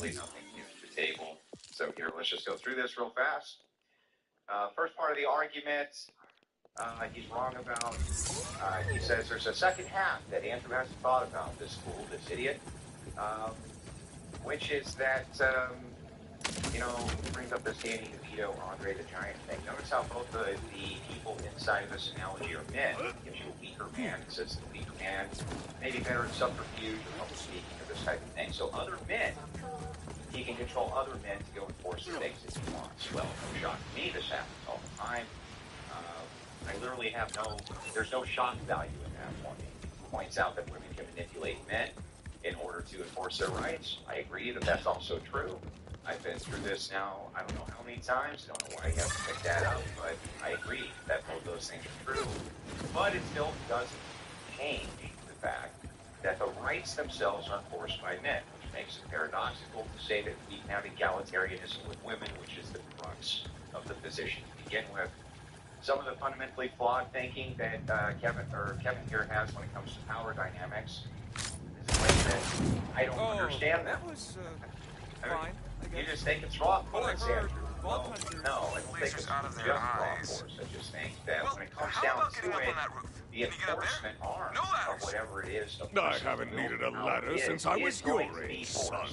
really nothing new to the table. So here, let's just go through this real fast. First part of the argument, he's wrong about. He says there's a second half that Andrew hasn't thought about, this fool, this idiot, which is that, brings up this Danny DeVito, Andre the Giant thing. Notice how both the people inside of this analogy are men. It gives you a weaker man. It says the weaker man may be better at subterfuge or public speaking or this type of thing. So other men, he can control other men to go enforce the things that he wants. Well, no shock to me, this happens all the time. I literally have there's no shock value in that for me. He points out that women can manipulate men in order to enforce their rights. I agree that that's also true. I've been through this now, I don't know how many times, don't know why you have to pick that up, but I agree that both those things are true. But it still doesn't change the fact that the rights themselves are enforced by men, which makes it paradoxical to say that we have egalitarianism with women, which is the crux of the position to begin with. Some of the fundamentally flawed thinking that Kevin here has when it comes to power dynamics is a way that I don't understand them. That was fine. You just think it's raw force, Andrew. No, I don't think it's just raw force. I just think that when it comes down to it, the enforcement arm of whatever it is. I haven't needed a ladder since I was your age, son.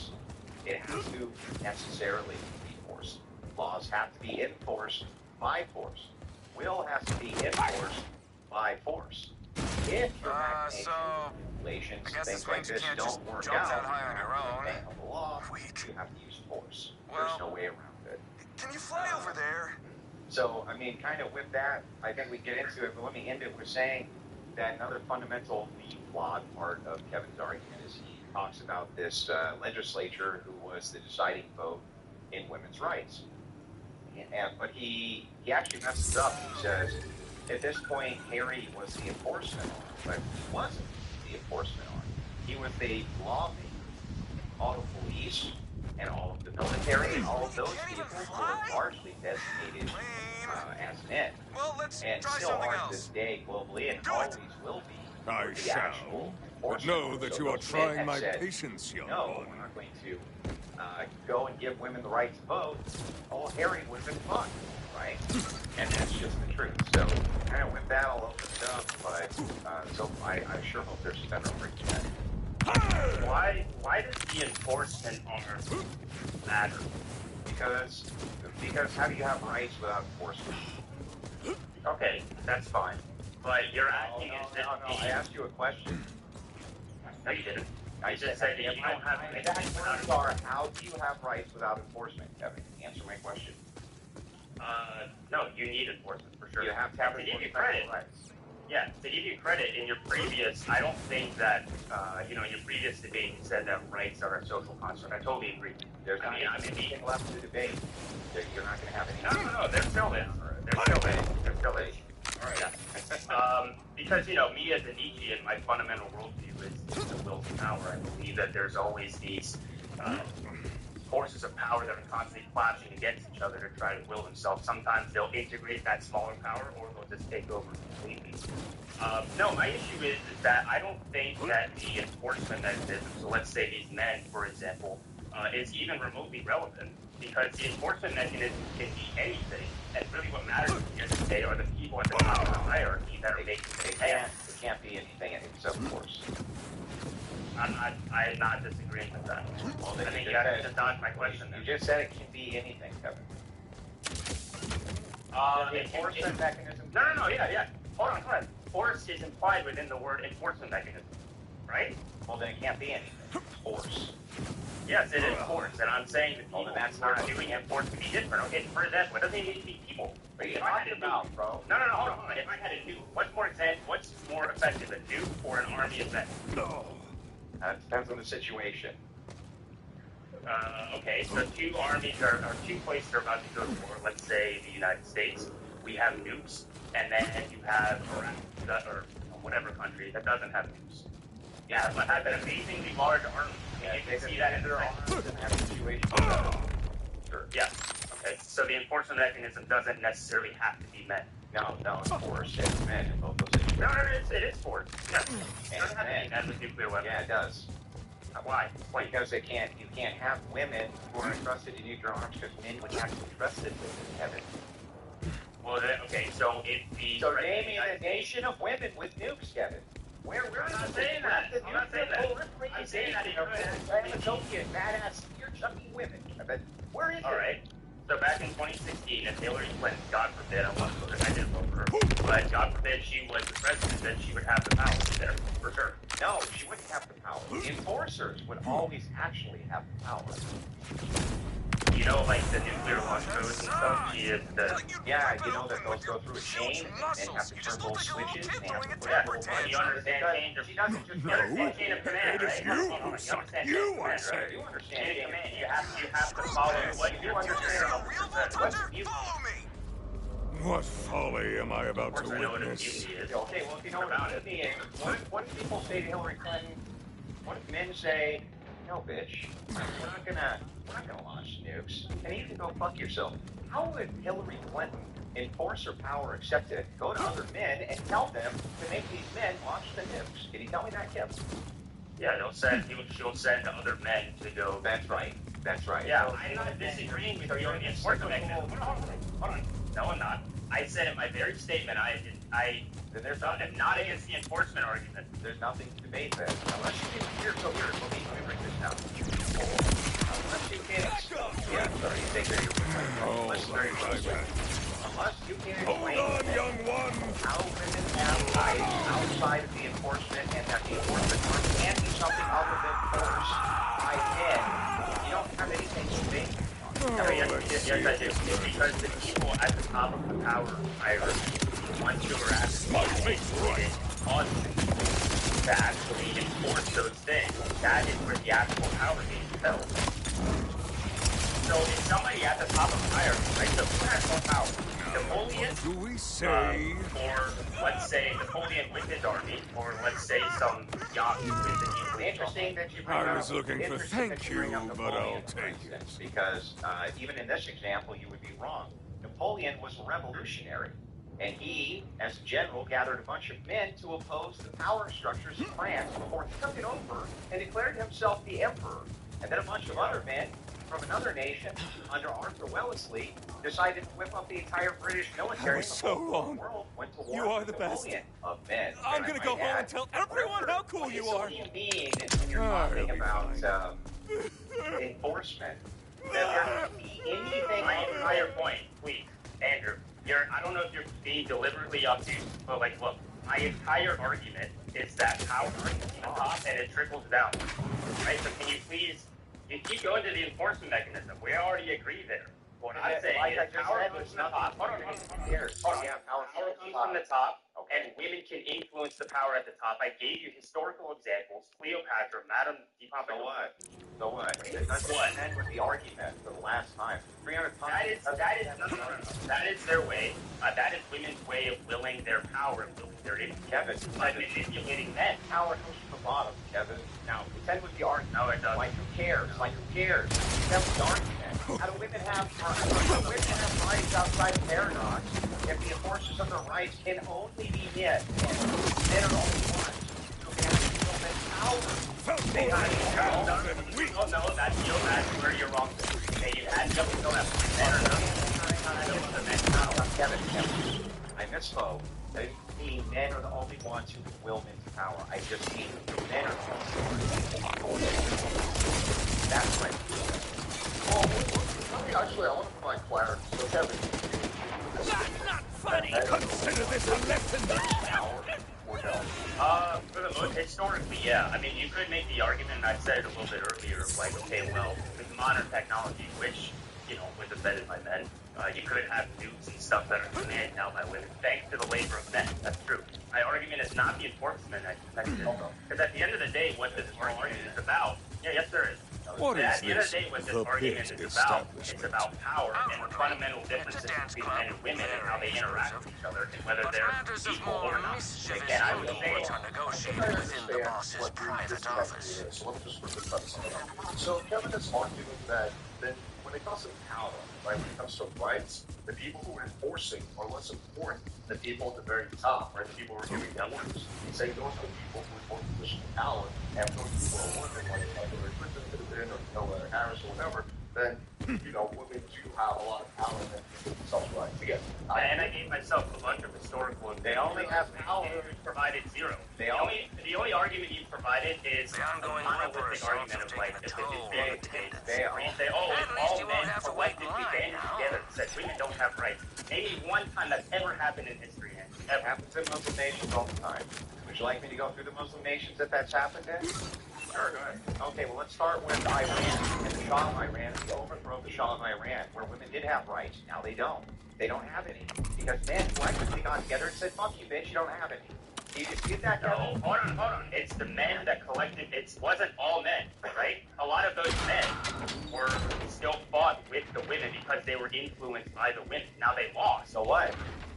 It has to necessarily be forced. Laws have to be enforced by force. Will has to be enforced by force. If your regulations, things like this don't work out, of the law, you have to use force. There's no way around it. Can you fly over there? So, I mean, kind of with that, I think we get into it, but let me end it with saying that another fundamental, flawed part of Kevin's argument is he talks about this legislature who was the deciding vote in women's rights. But he actually messes up. He says, at this point, Harry was the enforcement arm, but he wasn't the enforcement arm. He was the lawmaker. All the police and all of the military and all of those people were largely designated as men. And still are to this day globally and always will be. I shall. But know that you are trying my patience, young no, we're not going to go and give women the right to vote. Oh, Harry would have been fun, right? And that's just the truth. So, kind of with that, I'll open it up, but so I sure hope there's a better argument. Why does the enforcement arm matter? Because how do you have rights without enforcement? Okay, that's fine. But you're asking No, I asked you a question. No, you didn't. I just said that you don't have rights without enforcement. How do you have rights without enforcement, Kevin? Answer my question. No, you need enforcement for sure. You have to have to give you credit. Rights. Yeah, to give you credit, in your previous, I don't think that, in your previous debate, you said that rights are a social construct. I totally agree. There's not anything left to the debate. You're not going to have any. No, they're still there. They're still there. All right. Yeah. Because, me as a Nietzschean, my fundamental worldview is the will to power. I believe that there's always these forces of power that are constantly clashing against each other to try to will themselves. Sometimes they'll integrate that smaller power, or they'll just take over completely. No, my issue is that I don't think that the enforcement mechanism, so let's say these men, for example, is even remotely relevant, because the enforcement mechanism can be anything, and really what matters at the end of the day are the people at the top of the hierarchy that are making the demands. It can't be anything except force. I'm not disagreeing with that. Well, I think you have to just dodge my question. You just said it can be anything, Kevin. The enforcement mechanism. No, yeah. Hold on. Force is implied within the word enforcement mechanism, right? Well, then it can't be anything. It's force. Yes, it is force, and I'm saying that people that's not doing enforcement can be different. Okay, for example, it doesn't need to be people. What are you talking about, bro? No, hold on. If I had a nuke, what's more effective, a nuke or an army of men? No. It depends on the situation. Okay, so two armies or two places are about to go to war. Let's say the United States. We have nukes, and then you have Iraq, or whatever country that doesn't have nukes. Yeah, but have an amazingly large army. Yeah, you can see that in their arms. Sure. Yeah. Okay, so the enforcement mechanism doesn't necessarily have to be men. No, it's force. It's men in both those situations. No, it is force. Yeah. It doesn't have to be men with nuclear weapons. Yeah, it does. Why? Explain. Because you can't have women who are entrusted to nuclear arms because men would have to be trusted with Kevin. Well, then, okay, so if the... So name me a nation of women with nukes, Kevin. Where I'm not saying that. I'm not saying that. I'm saying that Utopian, badass, ear-chucking women. Where is it? All right. So back in 2016, if Hillary Clinton, God forbid, I won't vote her, I didn't vote for her, but God forbid she was the president, then she would have the power there, for sure. No, she wouldn't have the power. The enforcers would always actually have the power. You know, like the nuclear launch codes and stuff, she is the... Yeah, you know that those go through a chain and have to turn little switches and they have to put Yeah, little and you understand chain of... She doesn't just No, chain of command, it is right? you Hold on, who suck you, I say. You understand Chain chain of command, you have to follow what you understand. What folly am I about Of course to I know what a witness? mutiny is. Okay, well, if you know what a mutiny is, what do people say to Hillary Clinton? What if men say, no, bitch, we're not gonna launch nukes, and you can go fuck yourself? How would Hillary Clinton enforce her power except to go to other men and tell them to make these men launch the nukes? Can you tell me that, Kevin? Yeah, she'll send other men to go... That's right. That's right. Yeah, I'm not disagreeing with you on the enforcement mechanism. Hold on. No, I'm not. I said in my very statement, Then there's I'm nothing. not against the enforcement argument. There's nothing to debate then. Unless you can hear, so here, let me break this down. Unless you can, yeah, sorry, you take care of your Oh, unless you can hold explain on, young one! how women have rights outside of the enforcement and that the enforcement arm can be something other than force by men, you don't have anything to debate. Yes, I do. It's because the people at the top of the power hierarchy, the ones who are actually to actually enforce those things, that is where the actual power is held. So if somebody at the top of the hierarchy, right, so who has more power? Napoleon? Do we say? Or let's say Napoleon with his army, or let's say some Yahoo with the Interesting that you bring I up. was looking for interesting thank that you bring you, up but I'll Napoleon, for take instance, it. because even in this example, you would be wrong. Napoleon was a revolutionary, and he, as a general, gathered a bunch of men to oppose the power structures of France before he took it over and declared himself the emperor. And then a bunch of other men from another nation, under Arthur Wellesley, decided to whip up the entire British military. I was so The wrong. world went to war You are with the best. Napoleon of men. I'm gonna go home and tell everyone how cool you are. What do you mean when you're talking about enforcement? That there can be anything. My entire point, please, Andrew, I don't know if you're being deliberately obtuse, but like, look, my entire argument is that power starts from the top and it trickles down. Right? So can you please, you keep going to the enforcement mechanism. We already agree there. What I'm saying is power comes from the top. Hold on. Power comes from the top, and women can influence the power at the top. I gave you historical examples. Cleopatra, Madame de Pompadour. So what? That's what end with the argument for the last time. 300 times. That is their way. That is women's way of willing their power and willing their influence. Kevin, By manipulating men. power comes from the bottom, Kevin. Now, pretend with the argument. No, it doesn't. Like who cares? Like who cares? That's the argument. How do women have rights outside of paradox if the enforcers of their rights can only be men? Men are the only ones who can actually wield their power. No, that's where you're wrong. You had to go that men are not. Kevin, I misspoke. I didn't mean men are the only ones who can will men to power. I just mean men are the only ones. That's my point. Actually, I want to provide clarity. So, Kevin, That's not funny. Consider this a lesson. power or no? For the most, historically, yeah. I mean, you could make the argument, and I said it a little bit earlier, of like, okay, well, with modern technology, which, was invented by men, you could have nukes and stuff that are commanded now by women, thanks to the labor of men. That's true. My argument is not the enforcement mechanism. Because at the end of the between what this argument is about, yes, there is. What is at the end of this? the day, what this The argument pit is about, it's establishment. about power and the fundamental differences between men and women and how they interact with each other and whether they're equal or not. Again, I would say negotiated within the boss's private office. So Kevin is arguing that then when it comes to power, right, when it comes to rights, the people who are enforcing are less important than the people at the very top, right? The people who are giving them orders. Say those are the people who hold position of power, and those people are working like Hillary Clinton could have been, or Harris or whatever, then, you know, women do have a lot of power and they can themselves right. Again, and I gave myself a bunch of historical. They only have power. You provided zero. The only argument you provided is The ongoing a monolithic labor argument of like, assaults have taken a toll on attendance. where you say, oh, At if least all you men won't have to wait in collectively line banded now. together and said women don't have rights. Maybe one time that's ever happened in history. It Ever. happens in Muslim nations all the time. Would you like me to go through the Muslim nations that that's happened in? sure, go ahead. Okay, well, let's start with Iran and the Shah of Iran, the overthrow of the Shah of Iran, where women did have rights. Now they don't. They don't have any. Because men collectively got together and said, fuck you, bitch, you don't have any. Do you dispute that, Kevin? No, hold on. It's the men that collected. It wasn't all men, right? A lot of those men were still fought with the women because they were influenced by the women. Now they lost. So what?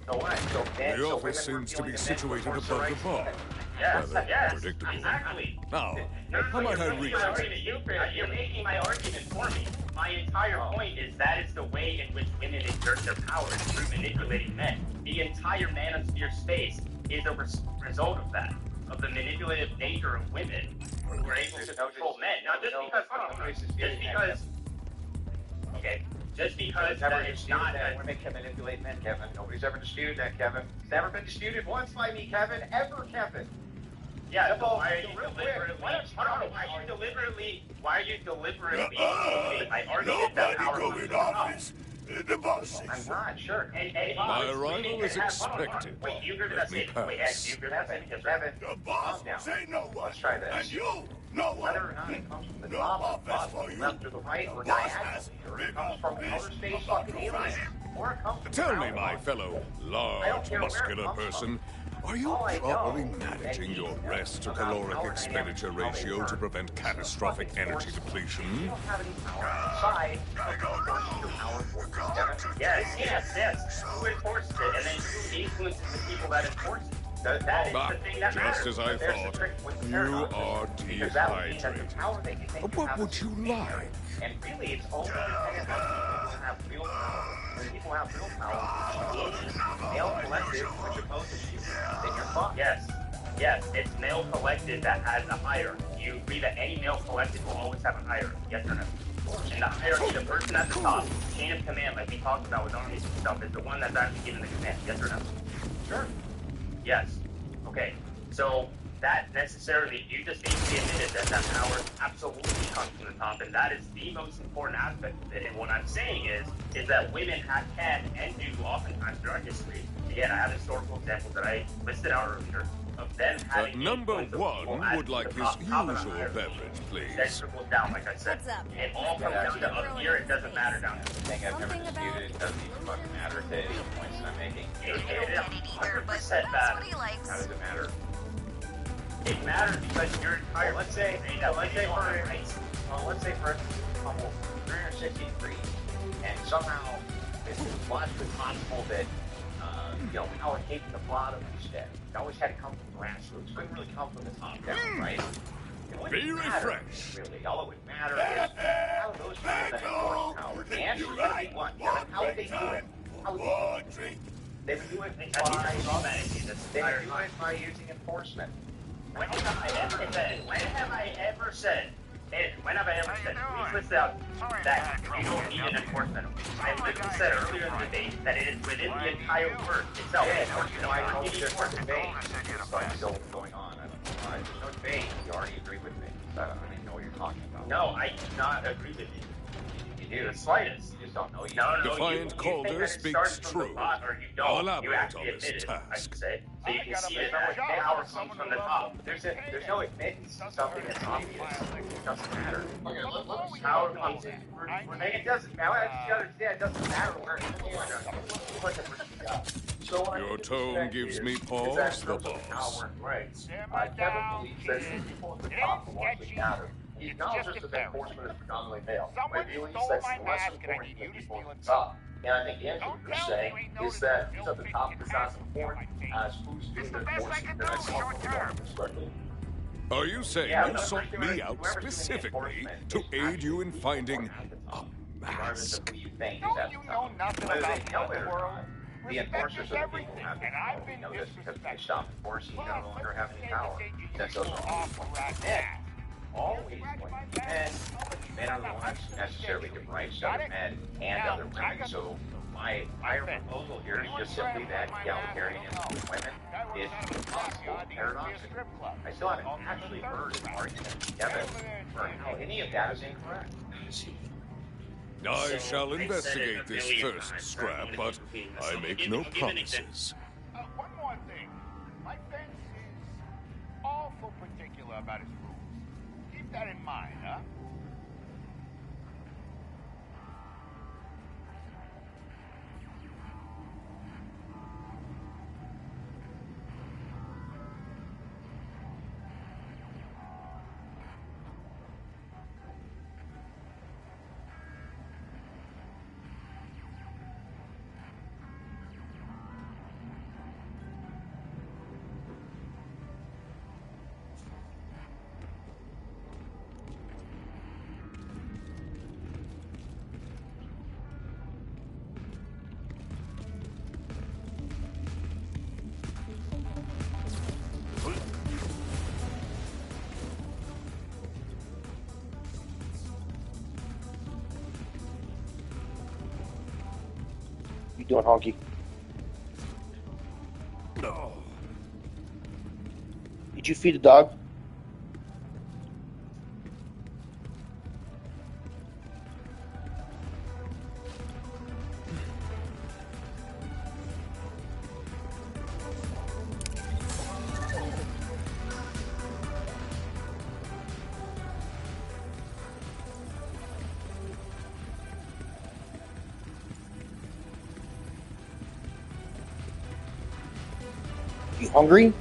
So what? So men, The so office women were seems to feeling be the men situated were above forced the to bar. rights. Yes, Rather yes, predictable. exactly. Now, No, how might I you're reach making my it? argument. You're making my argument for me. My entire point is that is the way in which women exert their power is through manipulating men. The entire manosphere space is a result of that, of the manipulative nature of women who are able to control men. Now, just because Never that it's disputed not that that. women can manipulate men, Kevin. Nobody's ever disputed that, Kevin. It's never been disputed once by me, Kevin. Ever, Kevin. Yeah, Well, why are you real quick, deliberately? why Why are you deliberately? I argued that power comes from the top. I'm not sure. And My arrival is expected. Wait, you agree with Let that me statement? Wait, pass. you agree with that Kevin, statement? Kevin, The boss calm down. say no one. Let's try this. And you, no one. Whether or not it comes from the top, the bottom, the left, or the right, or diagonally, or it comes from outer space fucking aliens, or it comes from Tell me, outer my space. fellow I don't large, care where it muscular comes person, are you All I know properly is that managing he your knows rest to about caloric power expenditure dynamics and how they ratio to work. prevent catastrophic Fucking energy force. You depletion? don't have any power outside of the force your power forces, Kevin. Yes. Who enforces it, and then who influences the people that enforce it? That is Ah, the thing that just matters. as I There's the thought, trick with the you paradox. are Because that would mean that the dehydrated. power they can make What have would you like? And really, it's only dependent on people who have real power. When people have real power, it's male collective, which opposes you, then you're fucked. Yes, it's male collective that has a hierarchy. Do you agree that any male collective will always have a hierarchy? Yes or no? And the hierarchy, the person at the top, chain of command, like we talked about with armies and stuff, is the one that's actually given the command. Yes or no? Sure. Yes. Okay. So that necessarily, you just basically admitted that power absolutely comes from the top, and that is the most important aspect of it. And what I'm saying is that women can and do oftentimes throughout history. Again, I have historical examples that I listed out earlier of them having Number influence of people one at would like the his top of the usual hierarchy. beverage, Then please. trickles down, like I said. What's up? It all comes down to up here. It doesn't matter down here. The thing I've never Something about disputed, it doesn't even fucking matter to any points that I'm making. It I don't get it either, but 100% that's matters. what he likes. How does it matter? It matters because your entire. Let's say for rights. let's say for instance, a couple 360 degrees, and somehow it's logically possible that power came from the bottom instead. It always had to come from grassroots. It couldn't really come from the top down, right? It wouldn't Be matter, refreshed. really. All it would matter is how those people that enforce power. The answer is going to be one. Kevin, how would they do it? How would they do it? They would do it by using enforcement. When have I ever said? Please list out that you don't need an enforcement. I literally said earlier in the debate that it is within the entire word itself. I told you there's no debate. It's like still going on. I don't know why. There's no debate. You already agree with me. I don't even know what you're talking about. No, I do not agree with you. You do. The slightest. You just don't know. No. Defiant you Calder think that it speaks starts from the true. bot, or you I'll don't. elaborate You actually on this admit it, I task. should say. So you can see it that power comes from the top. There's no admittance to something that's obvious. It doesn't matter. Power comes in. It doesn't matter. You understand? It doesn't matter where Your tone gives me pause the boss. Power and rights. Kevin believes that the people at the top are ones that matter. He acknowledges that enforcement is predominantly male, but he believes that's less important than people at the top. And I think the answer you're saying is that who's at the top is not as important as who's doing the enforcement. And that's not perspective. Are you saying Yeah, you but sought whoever's me doing out the specifically enforcement to is aid you in actually finding at the top. regardless of mask. who you think is Don't at you the know top. nothing Whether about they know the it or world? not, the Respect enforcers is are the people everything, who have the and power. I've We been know this because when they disrespected. stop enforcing, you no But longer let's have any say power. that you Since those are always awful going rat to men, ass. always Scratch going my to be back, men. I'll let you Men are find the a ones who hospital necessarily schedule. give rights to Got other it? men and Now, other I women. got So my bet. proposal here is Anyone just try simply to that find my mask? egalitarianism with women Guy works is out of a impossible, scrapyard. He used to be a paradoxical. strip club. I still haven't Called the actually third heard an scrap. argument Guy together over there for how any of that is incorrect. I So, shall I've said it investigate a this million first times, scrap, I'm but repeating I myself. make I'll no give an example. promises. One more thing. My fence is awful particular about its rules. Keep that in mind, huh? You doing, Honky? Did you feed the dog? You hungry?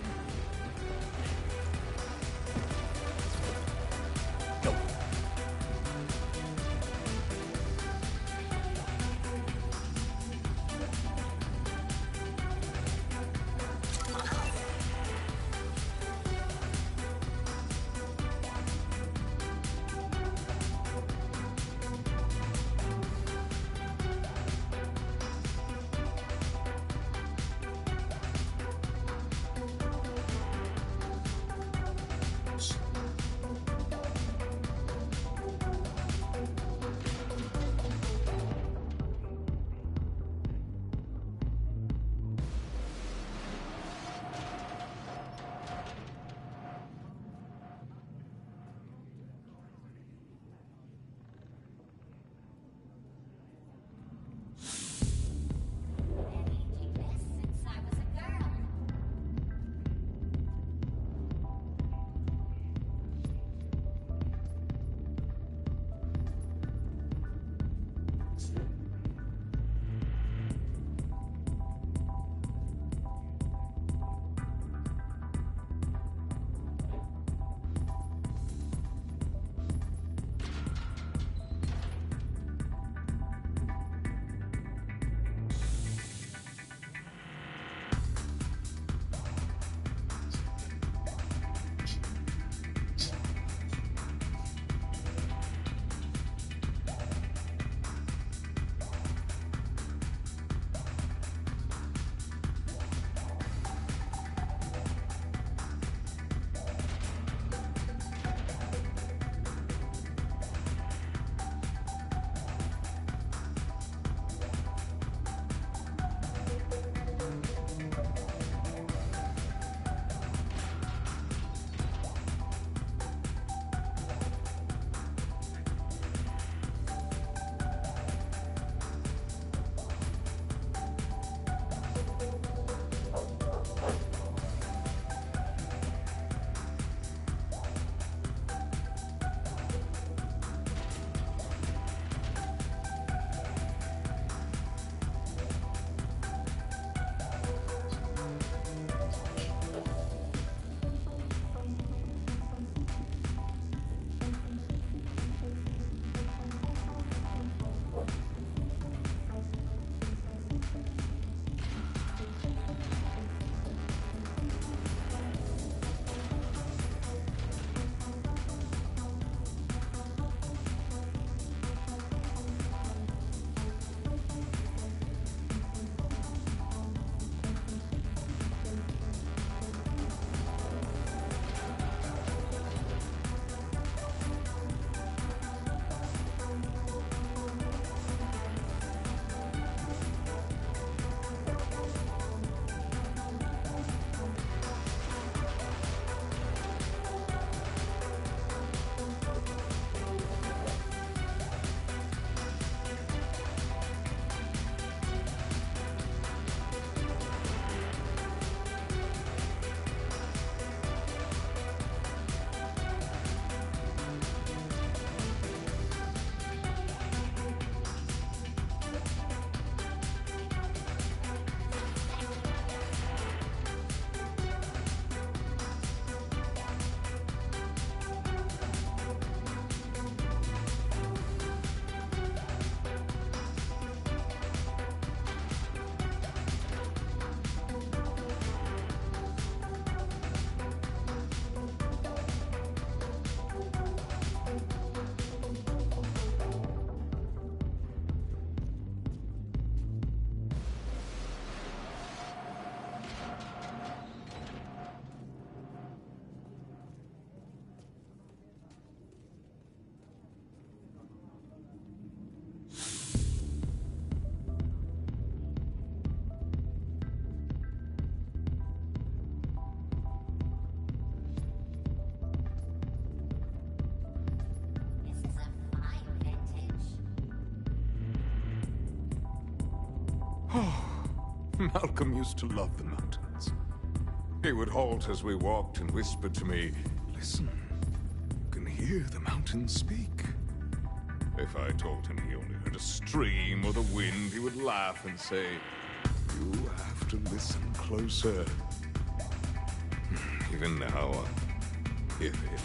Malcolm used to love the mountains. He would halt as we walked and whisper to me, "Listen, you can hear the mountains speak." If I told him he only heard a stream or the wind, he would laugh and say, "You have to listen closer." Even now, I hear it.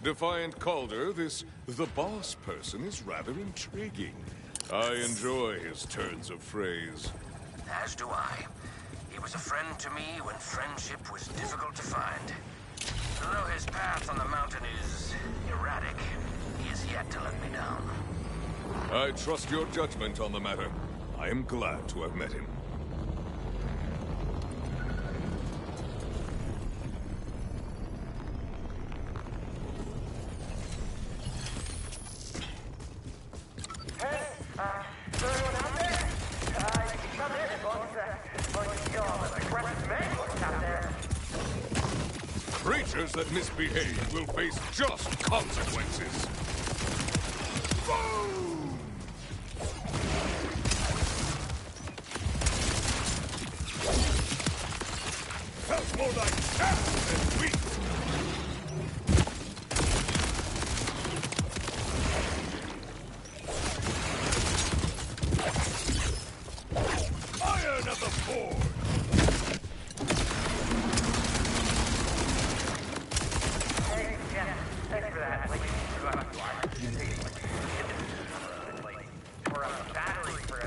Defiant Calder, the boss person is rather intriguing. I enjoy his turns of phrase. As do I. He was a friend to me when friendship was difficult to find. Though his path on the mountain is erratic, he is yet to let me down. I trust your judgment on the matter. I am glad to have met him. Creatures that misbehave will face just consequences. Boom! Felt more like chaff than wheat. Iron of the forge! Thanks for that. Like, for a battery for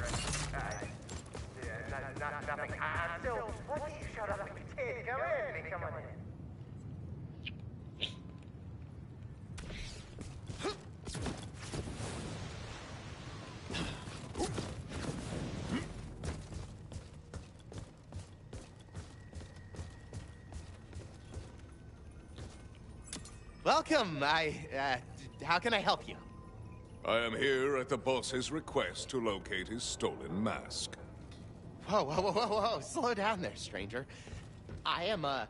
nothing. I'm still. Why don't you shut up and kid? Come in. Come on in. Welcome. How can I help you? I am here at the boss's request to locate his stolen mask. Whoa. Slow down there, stranger. I am a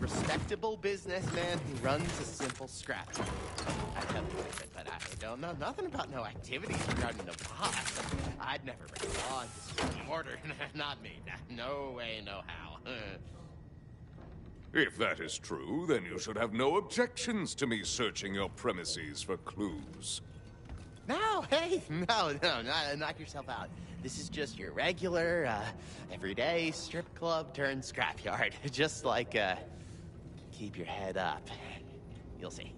respectable businessman who runs a simple scrap yard. I tell you it, but I don't know nothing about no activities regarding the boss. I'd never break the law and disobey order. Not me. No way, no how. If that is true, then you should have no objections to me searching your premises for clues. No, hey, no, knock yourself out. This is just your regular, everyday strip club turned scrapyard. Just like, keep your head up. You'll see.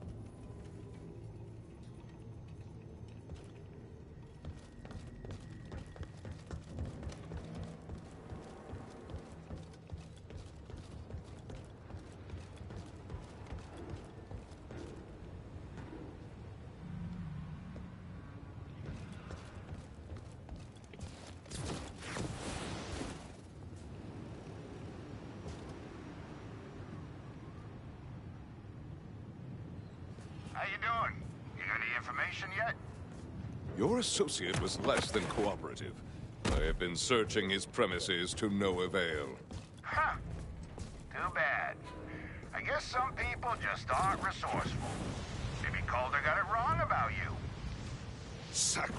doing? You got any information yet? Your associate was less than cooperative. I have been searching his premises to no avail. Huh. Too bad. I guess some people just aren't resourceful. Maybe Calder got it wrong about you. Sacrilege!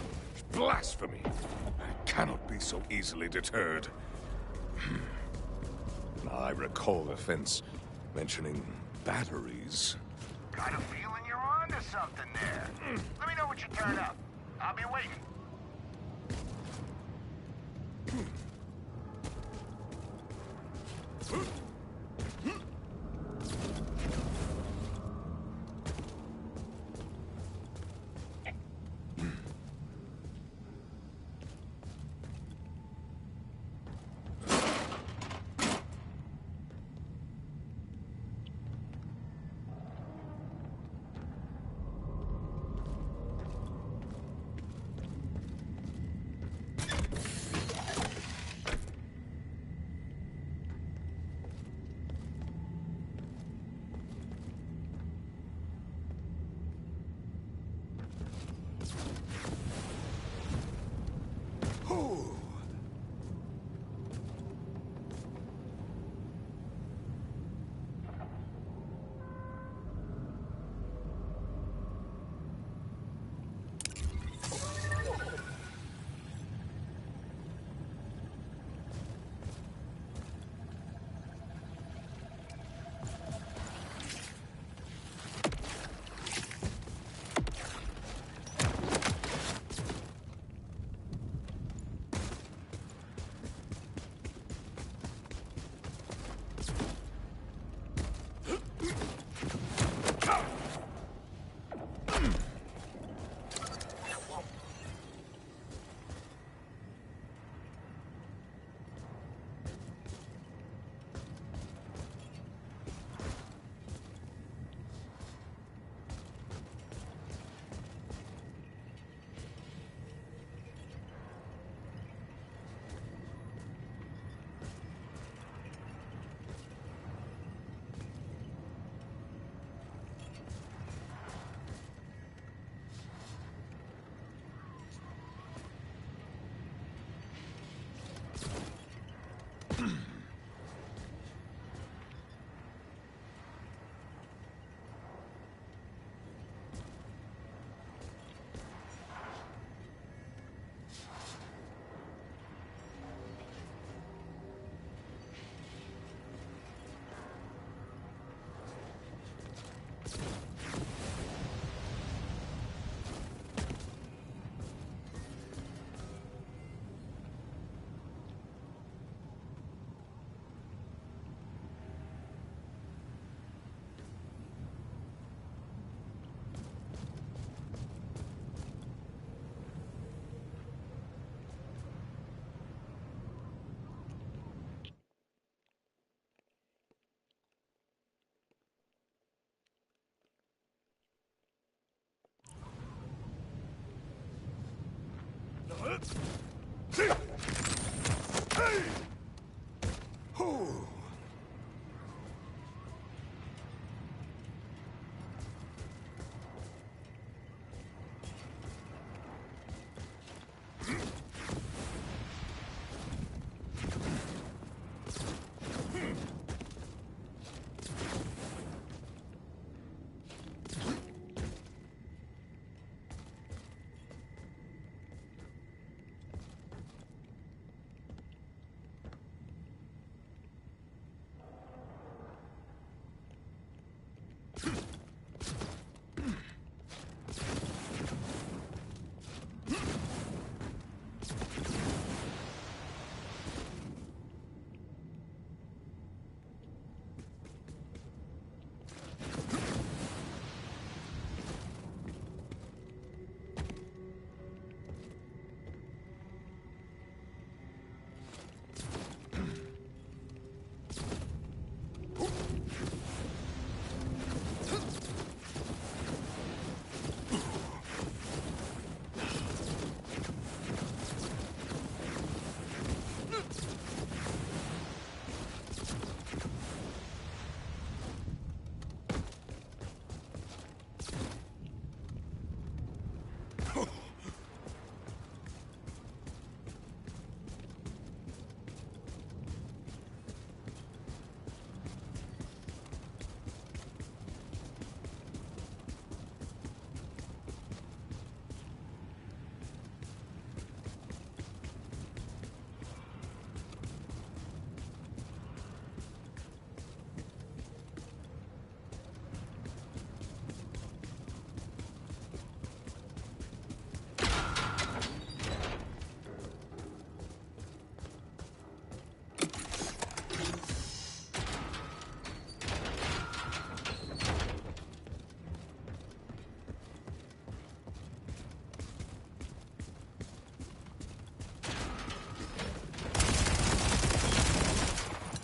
Blasphemy! I cannot be so easily deterred. I recall the fence mentioning batteries. Got a feeling you're onto something there. Let me know what you turn up. I'll be waiting.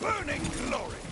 burning glory!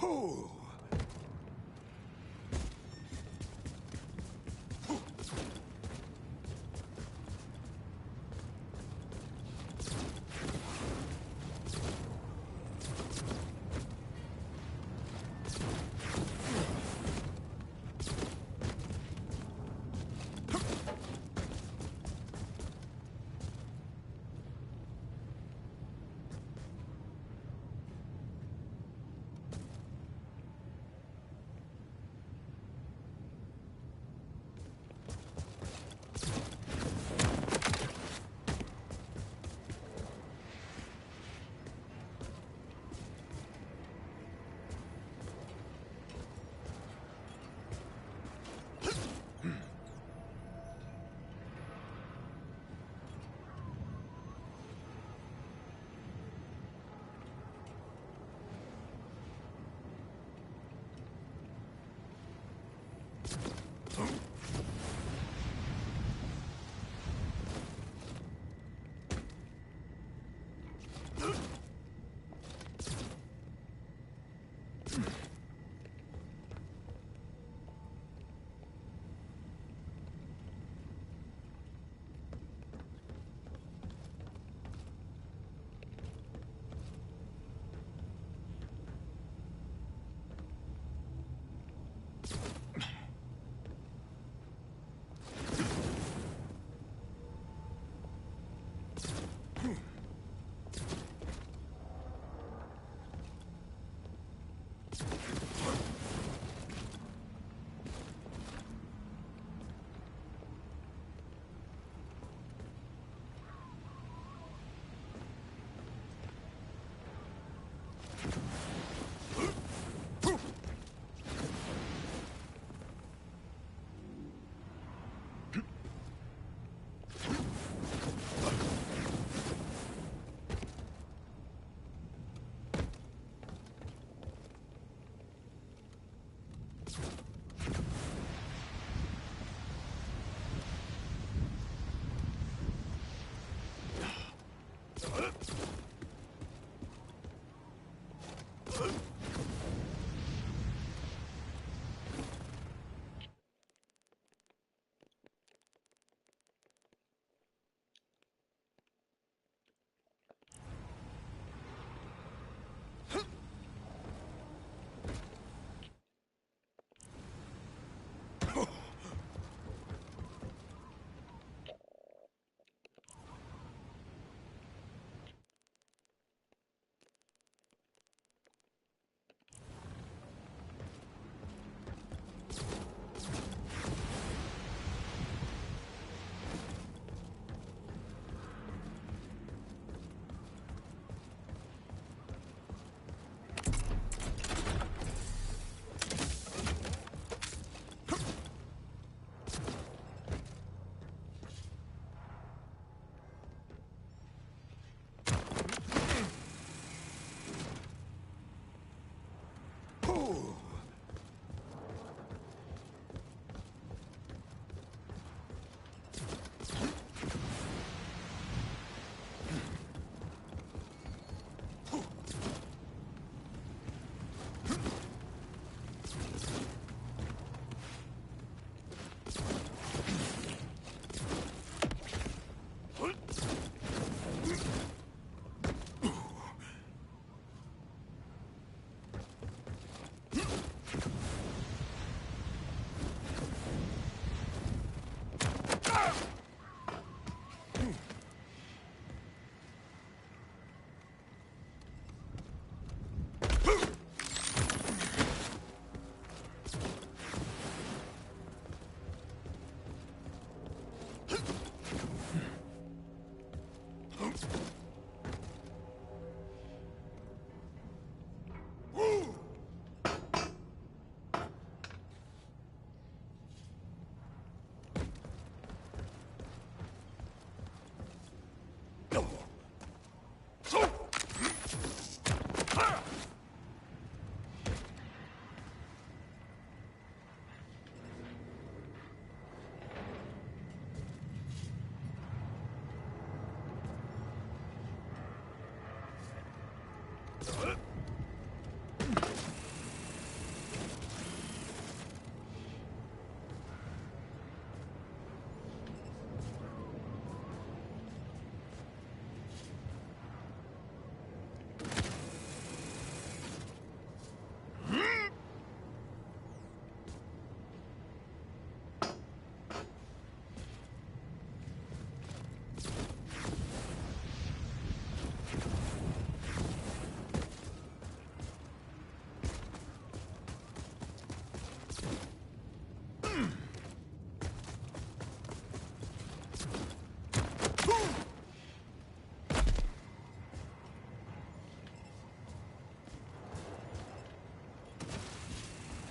Oh!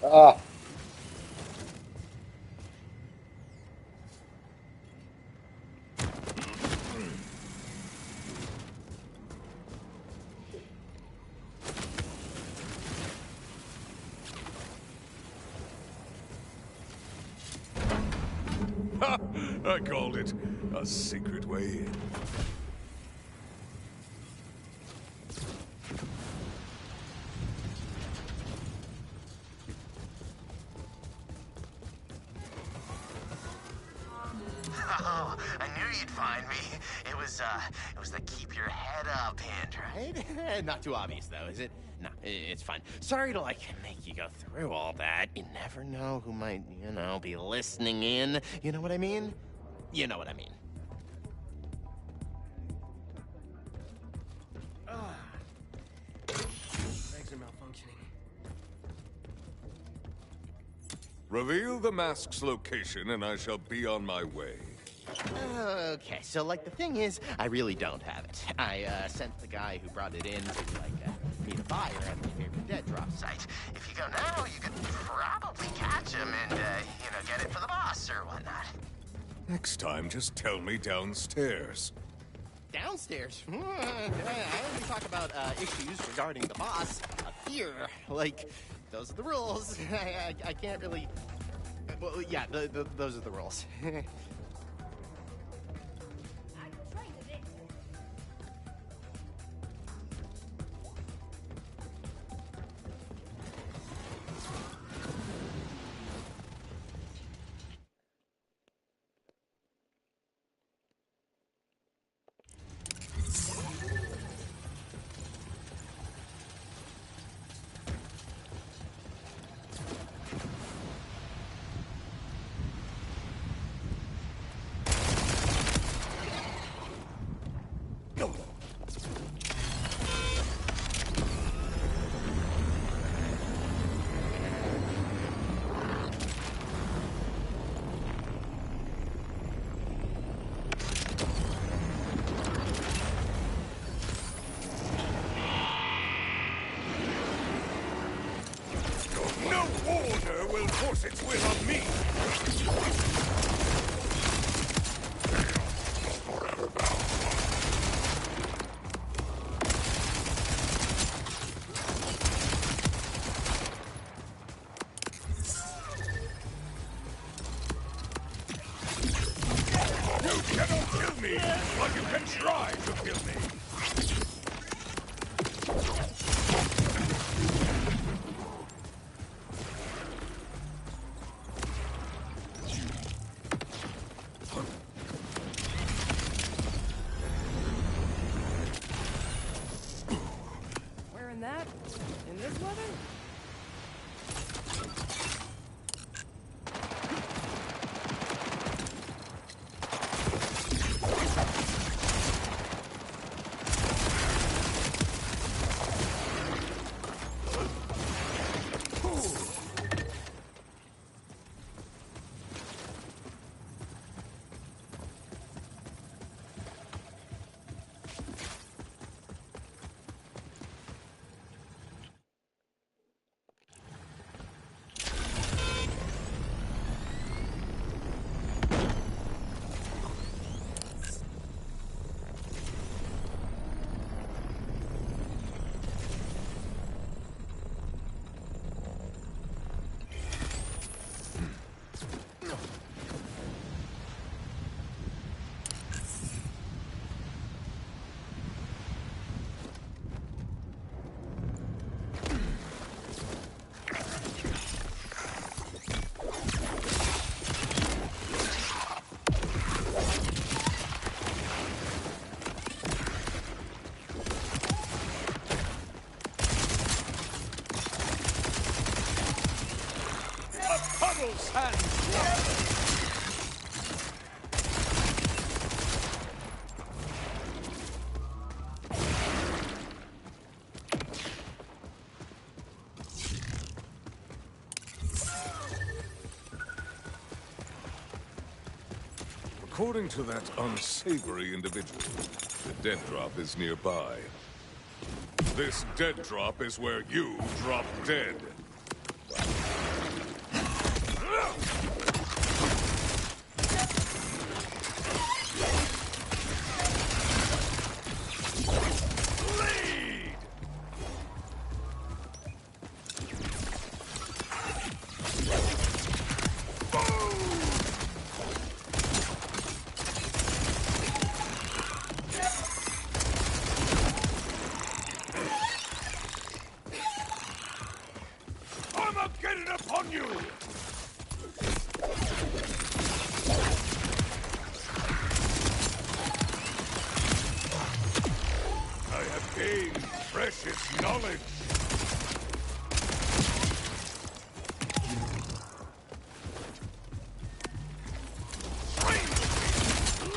Ah. Ha! I called it a secret way in. Oh, I knew you'd find me. It was the keep your head up hint, right? Not too obvious, though, is it? No, it's fine. Sorry to, make you go through all that. You never know who might, be listening in. You know what I mean? You know what I mean. Legs are malfunctioning. Reveal the mask's location and I shall be on my way. Okay, so, the thing is, I really don't have it. I, sent the guy who brought it in to, meet a buyer at my favorite dead drop site. If you go now, you could probably catch him and, get it for the boss or whatnot. Next time, just tell me downstairs. Downstairs? I only talk about, issues regarding the boss up here. Those are the rules. I can't really... Well, yeah, those are the rules. No order will force its will on me! You cannot kill me, but you can try to kill me! Wearing that? In this weather? hands. According to that unsavory individual, the dead drop is nearby. This dead drop is where you drop dead. Precious knowledge!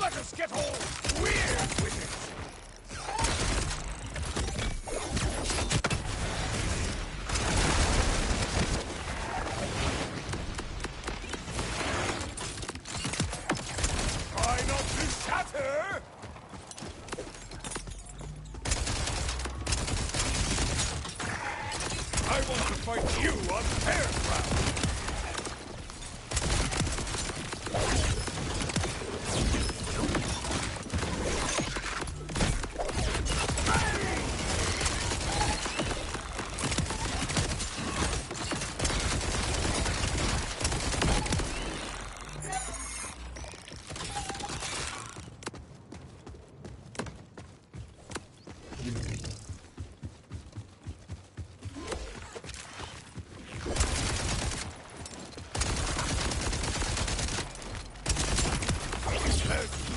Let us get all weird with it! Try not to shatter! I want to fight you on fair ground!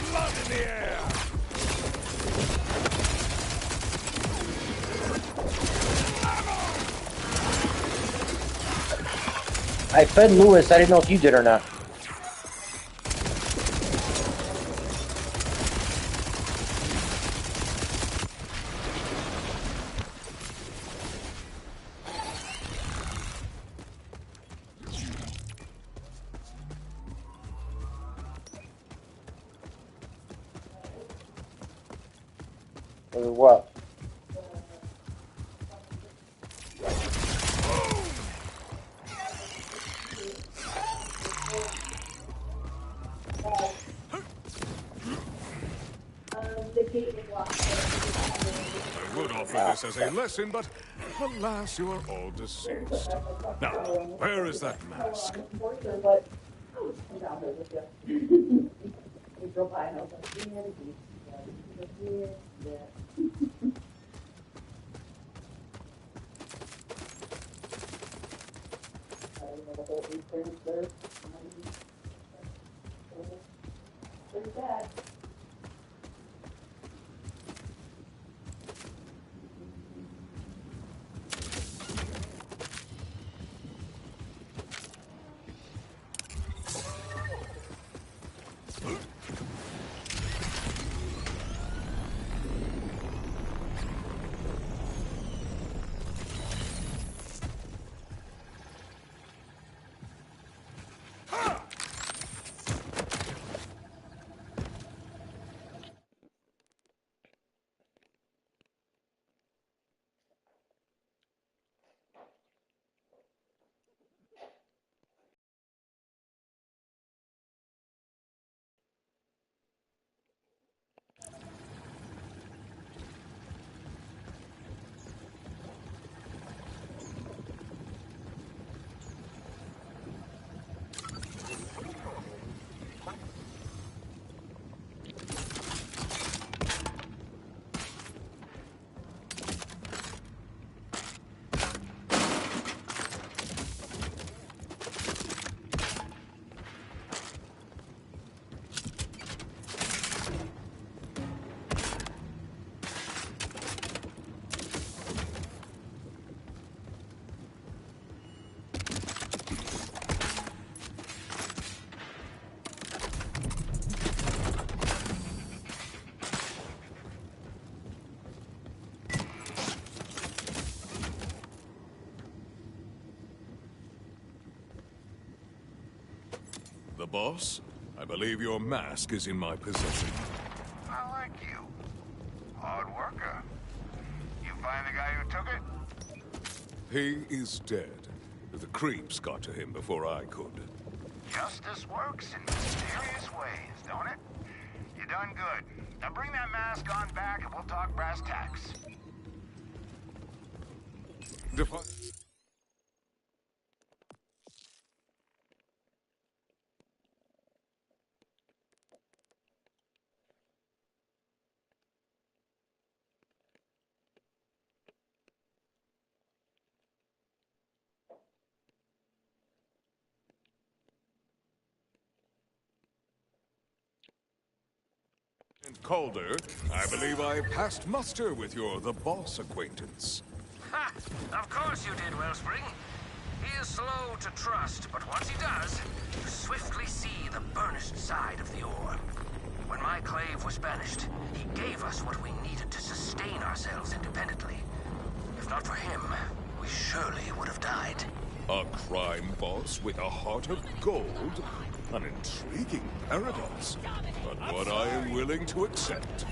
Blood in the air! I fed Lewis. I didn't know if you did or not. Or what? I would offer this as a lesson, but alas, you are all deceased. Now, where is that mask? the boss. I believe your mask is in my possession. I like you. Hard worker. You find the guy who took it? He is dead. The creeps got to him before I could. Justice works in mysterious ways, don't it? You done good. Now bring that mask on back and we'll talk brass tacks. And Calder, I believe I passed muster with your The Boss acquaintance. Ha! Of course you did, Wellspring. He is slow to trust, but once he does, you swiftly see the burnished side of the ore. When my clave was banished, he gave us what we needed to sustain ourselves independently. If not for him, we surely would have died. A crime boss with a heart of gold? An intriguing paradox, but what I am willing to accept.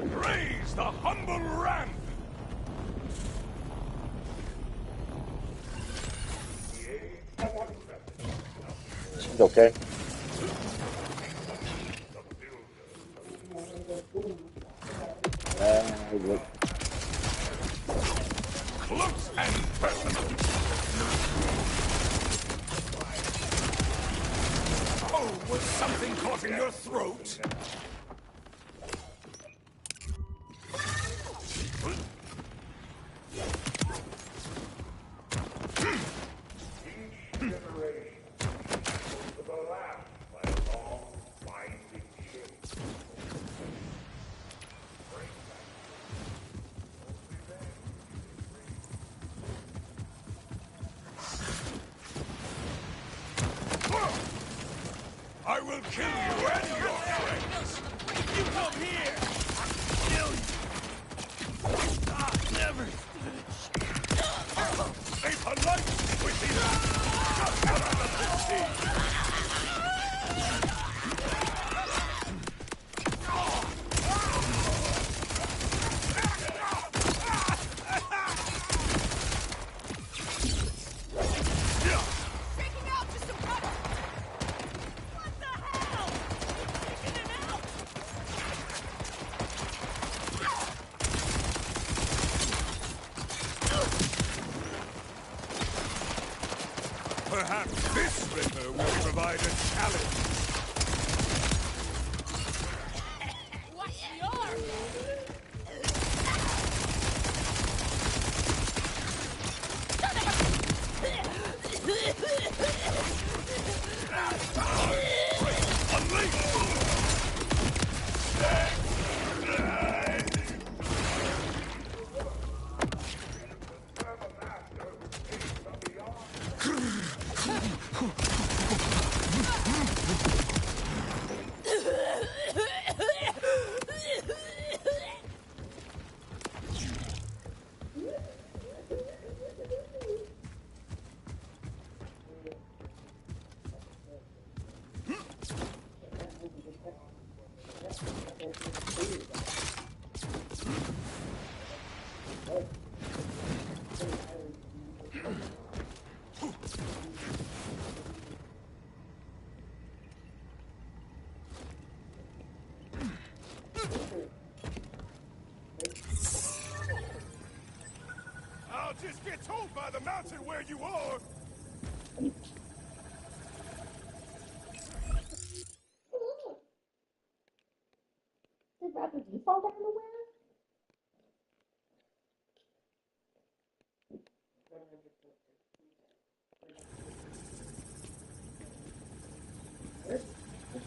Raise the humble ramp! She's okay. Look. Close and personal. Oh, was something caught in your throat? I will kill you and your friends! If you come here, I'll kill you! Stop, never! A polite within! Just out of the sea! Perhaps this river will provide a challenge. Watch the arm! I'll just get told by the mountain where you are. Did Rapper D fall down the well?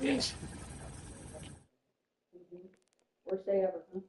Yes. Worst day ever, huh?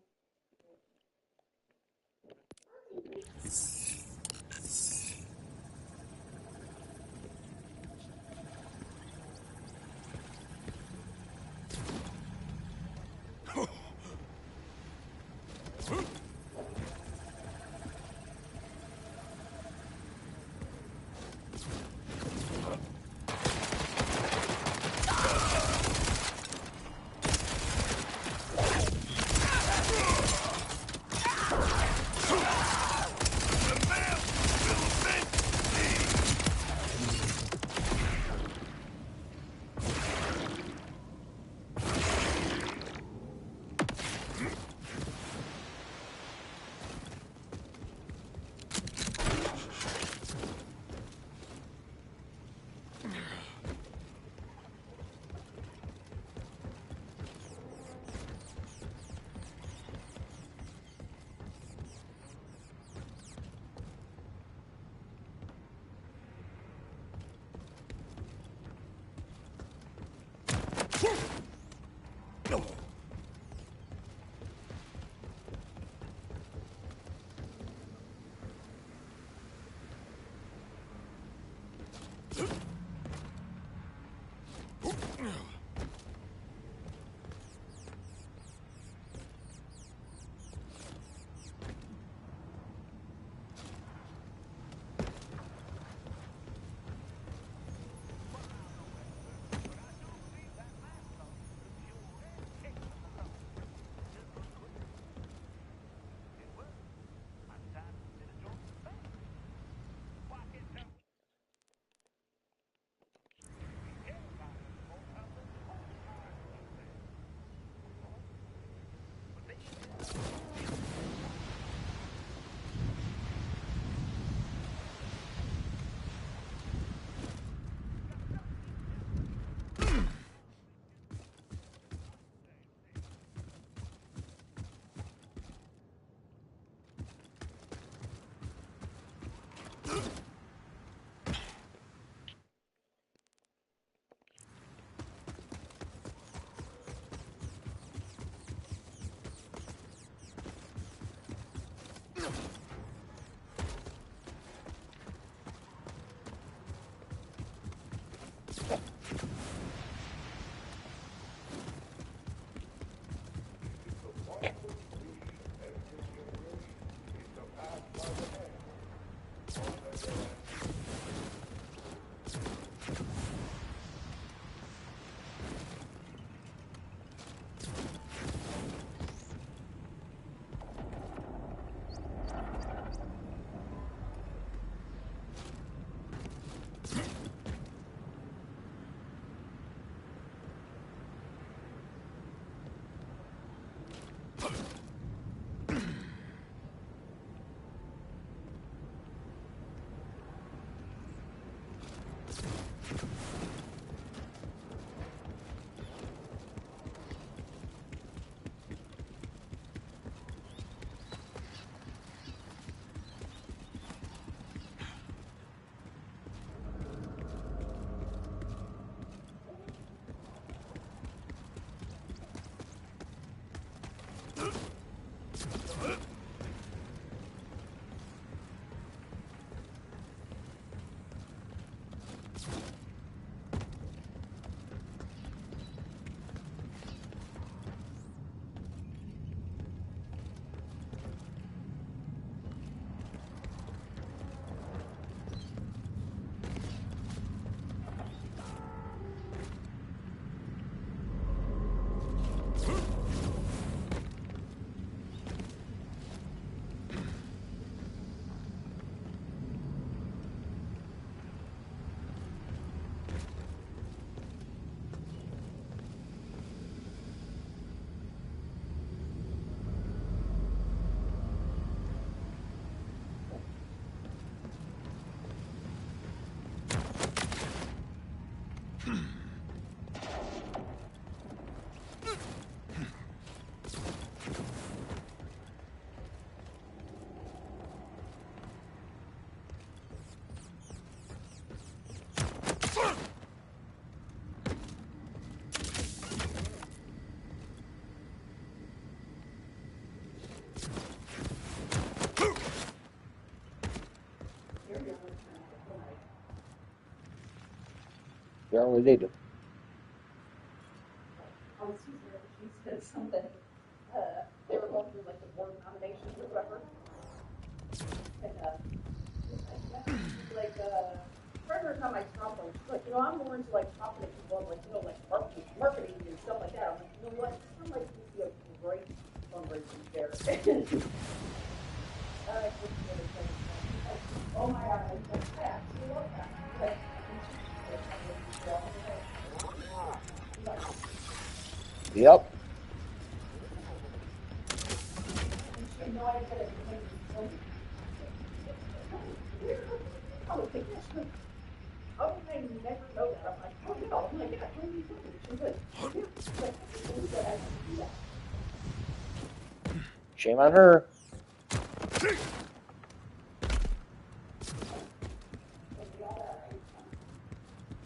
Apparently they do. On Susan, she said something. They were going through like the board nominations or whatever. And like first time I talked to her, she's like, I'm more into like talking to people, like like marketing and stuff like that. I'm like, you know what? I'm like, this would be a great fundraising fair. Oh my God, I absolutely love that. Like, Yep. Shame on her.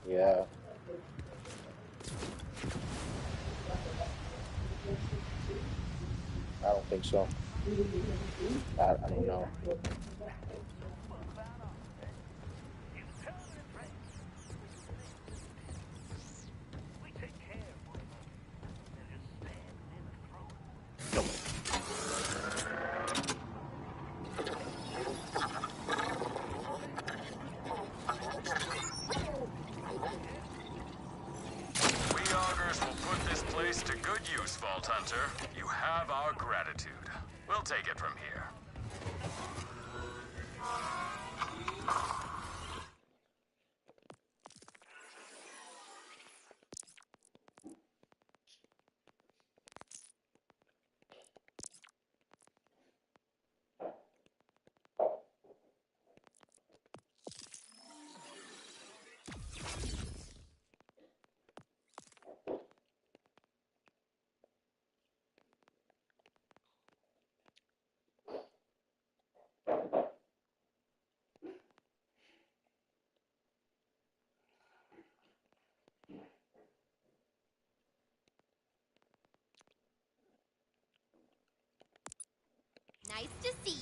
Yeah. I don't think so. I don't know. We augurs will put this place to good use, Vault Hunter. You have our gratitude. We'll take it from here. to see